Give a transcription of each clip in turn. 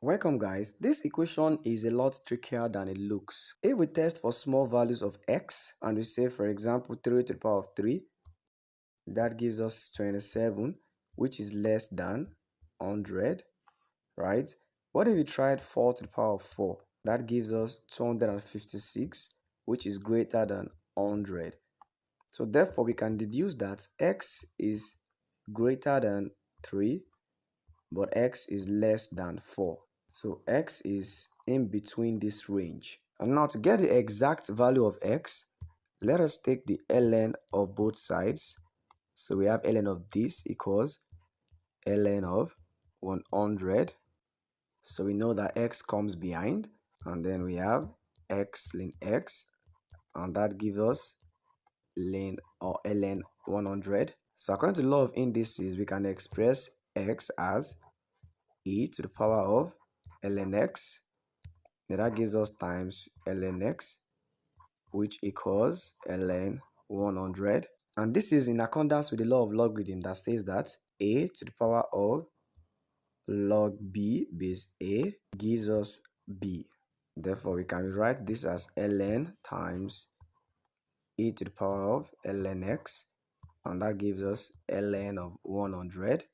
Welcome guys, this equation is a lot trickier than it looks. If we test for small values of x and we say for example 3 to the power of 3, that gives us 27, which is less than 100, right? What if we tried 4 to the power of 4? That gives us 256, which is greater than 100. So therefore we can deduce that x is greater than 3, but x is less than 4. So x is in between this range. And now to get the exact value of x, let us take the ln of both sides. So we have ln of this equals ln of 100. So we know that x comes behind, and then we have x ln x, and that gives us ln or ln 100. So according to the law of indices, we can express x as e to the power of ln x. Then that gives us times ln x, which equals ln 100. And this is in accordance with the law of logarithm that says that a to the power of log b base a gives us b. Therefore, we can write this as ln times e to the power of ln x, and that gives us ln of 100.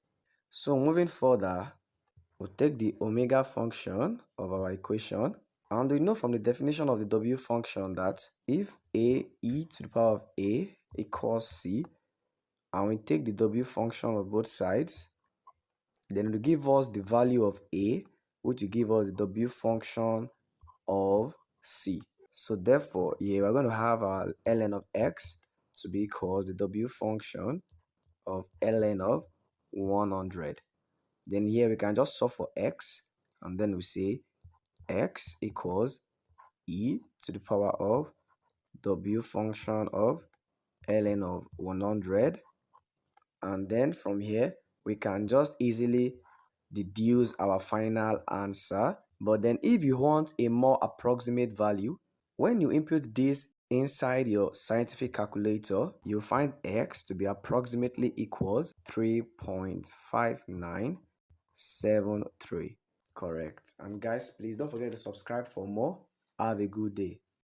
So moving further, we'll take the omega function of our equation, and we know from the definition of the w function that if a e to the power of a equals c, and we take the w function of both sides, then it will give us the value of a, which will give us the w function of c. So therefore, here we're going to have our ln of x to be equals the w function of ln of 100. Then here we can just solve for x, and then we say x equals e to the power of w function of ln of 100. And then from here we can just easily deduce our final answer. But then if you want a more approximate value, when you input this inside your scientific calculator, you'll find x to be approximately equals 3.5973. Correct. And guys, please don't forget to subscribe for more. Have a good day.